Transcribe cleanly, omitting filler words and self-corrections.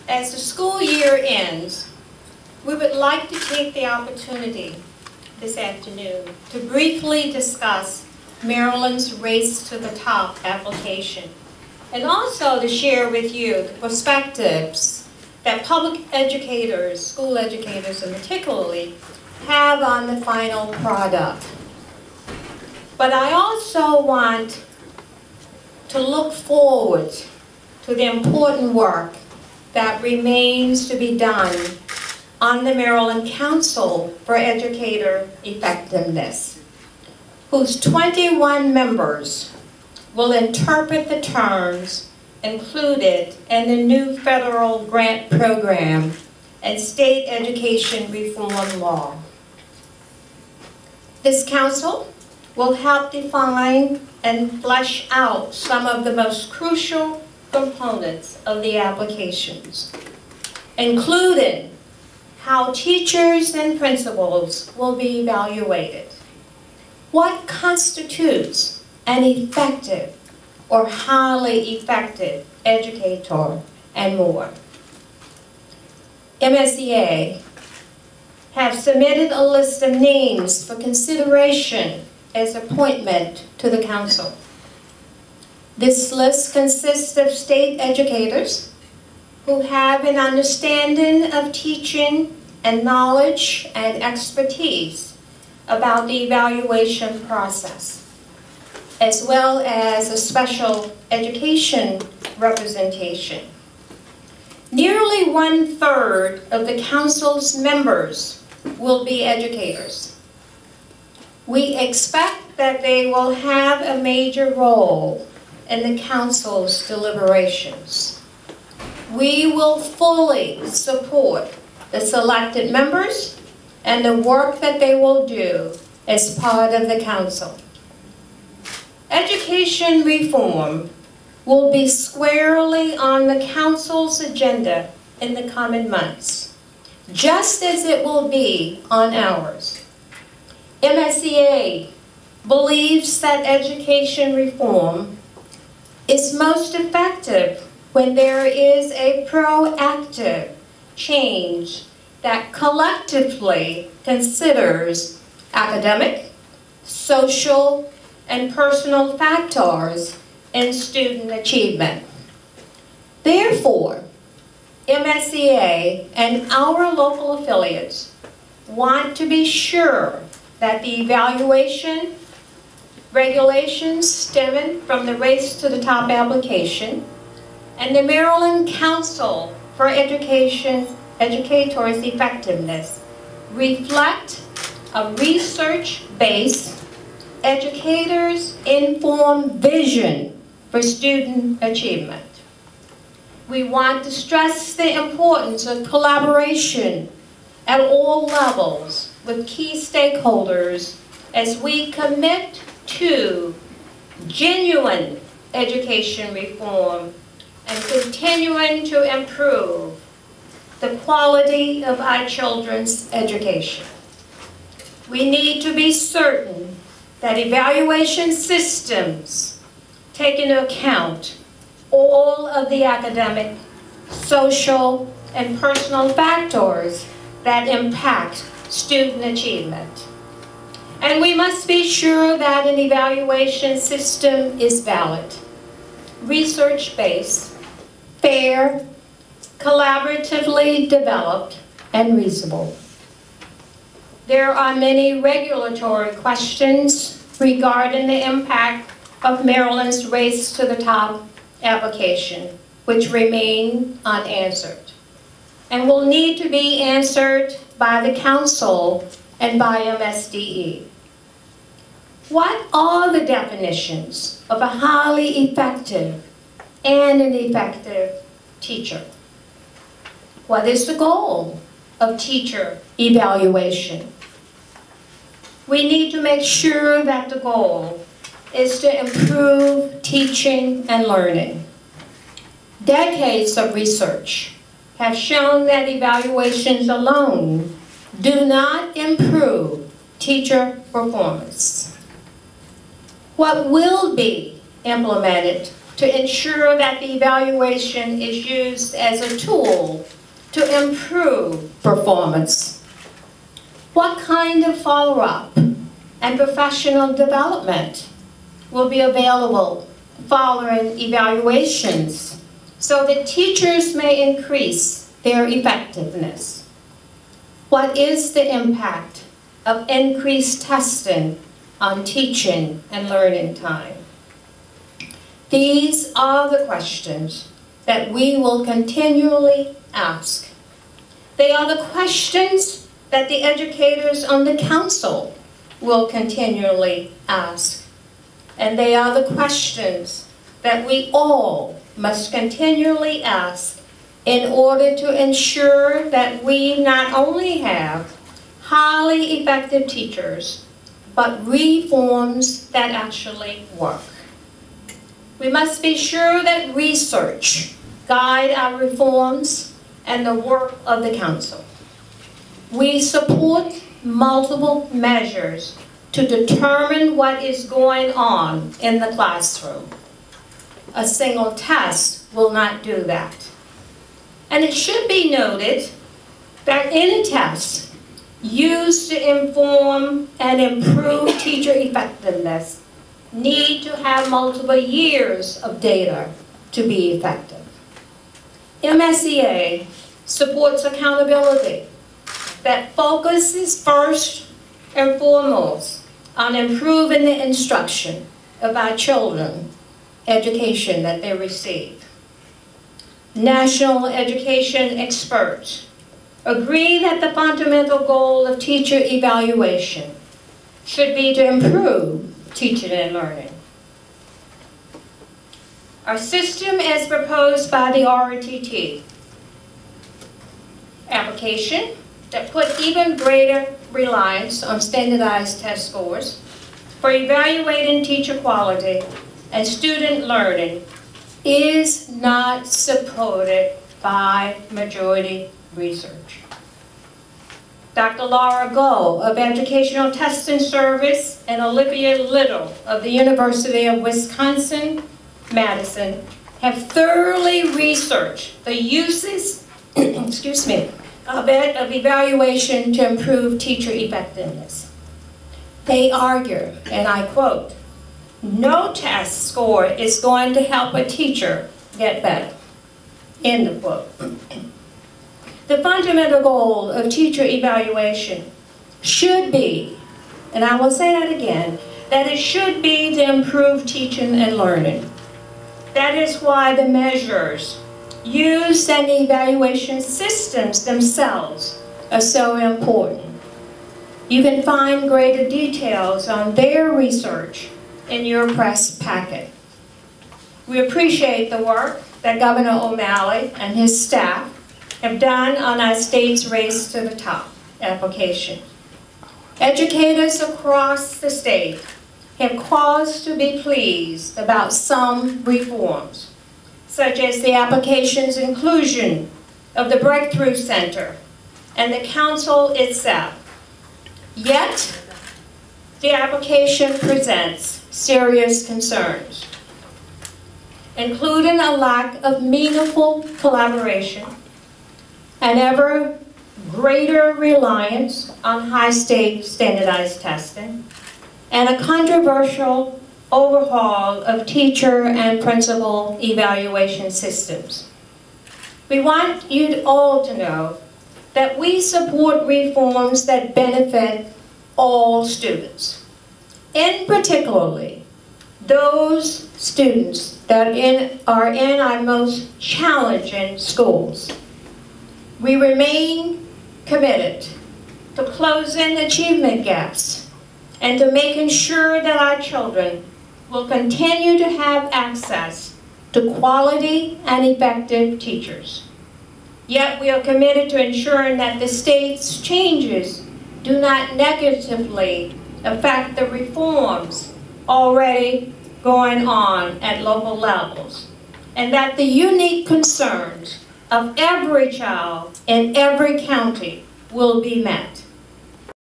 As the school year ends, we would like to take the opportunity this afternoon to briefly discuss Maryland's Race to the Top application, and also to share with you the perspectives that public educators, school educators in particularly, have on the final product. But I also want to look forward to the important work that remains to be done on the Maryland Council for Educator Effectiveness, whose 21 members will interpret the terms included in the new federal grant program and state education reform law. This council will help define and flesh out some of the most crucial components of the applications, including how teachers and principals will be evaluated, what constitutes an effective or highly effective educator, and more. MSEA have submitted a list of names for consideration as appointment to the council. This list consists of state educators who have an understanding of teaching and knowledge and expertise about the evaluation process, as well as a special education representation. Nearly 1/3 of the council's members will be educators. We expect that they will have a major role in the council's deliberations. We will fully support the selected members and the work that they will do as part of the council. Education reform will be squarely on the council's agenda in the coming months, just as it will be on ours. MSEA believes that education reform is most effective when there is a proactive change that collectively considers academic, social, and personal factors in student achievement. Therefore, MSEA and our local affiliates want to be sure that the evaluation regulations stemming from the Race to the Top application and the Maryland Council for Educators' Effectiveness reflect a research-based, educators-informed vision for student achievement. We want to stress the importance of collaboration at all levels with key stakeholders as we commit to genuine education reform and continuing to improve the quality of our children's education. We need to be certain that evaluation systems take into account all of the academic, social, and personal factors that impact student achievement. And we must be sure that an evaluation system is valid, research-based, fair, collaboratively developed, and reasonable. There are many regulatory questions regarding the impact of Maryland's Race to the Top application, which remain unanswered, and will need to be answered by the Council and by MSDE. What are the definitions of a highly effective and an effective teacher? What is the goal of teacher evaluation? We need to make sure that the goal is to improve teaching and learning. Decades of research have shown that evaluations alone do not improve teacher performance. What will be implemented to ensure that the evaluation is used as a tool to improve performance? What kind of follow-up and professional development will be available following evaluations so that teachers may increase their effectiveness? What is the impact of increased testing on teaching and learning time? These are the questions that we will continually ask. They are the questions that the educators on the council will continually ask. And they are the questions that we all must continually ask in order to ensure that we not only have highly effective teachers, but reforms that actually work. We must be sure that research guide our reforms and the work of the council. We support multiple measures to determine what is going on in the classroom. A single test will not do that. And it should be noted that any test used to inform and improve teacher effectiveness need to have multiple years of data to be effective. MSEA supports accountability that focuses first and foremost on improving the instruction of our children, education that they receive. National education experts agree that the fundamental goal of teacher evaluation should be to improve teaching and learning. Our system as proposed by the RTT application that put even greater reliance on standardized test scores for evaluating teacher quality and student learning is not supported by majority research. Dr. Laura Goh of Educational Testing Service and Olivia Little of the University of Wisconsin-Madison have thoroughly researched the uses of evaluation to improve teacher effectiveness. They argue, and I quote, "No test score is going to help a teacher get better," end of quote. The fundamental goal of teacher evaluation should be, and I will say that again, that it should be to improve teaching and learning. That is why the measures used and the evaluation systems themselves are so important. You can find greater details on their research in your press packet. We appreciate the work that Governor O'Malley and his staff have done on our state's Race to the Top application. Educators across the state have cause to be pleased about some reforms, such as the application's inclusion of the Breakthrough Center and the council itself. Yet, the application presents serious concerns, including a lack of meaningful collaboration, an ever greater reliance on high-stakes standardized testing, and a controversial overhaul of teacher and principal evaluation systems. We want you all to know that we support reforms that benefit all students, in particularly those students that are in our most challenging schools. We remain committed to closing achievement gaps and to making sure that our children will continue to have access to quality and effective teachers. Yet we are committed to ensuring that the state's changes do not negatively affect the reforms already going on at local levels, and that the unique concerns of every child in every county will be met.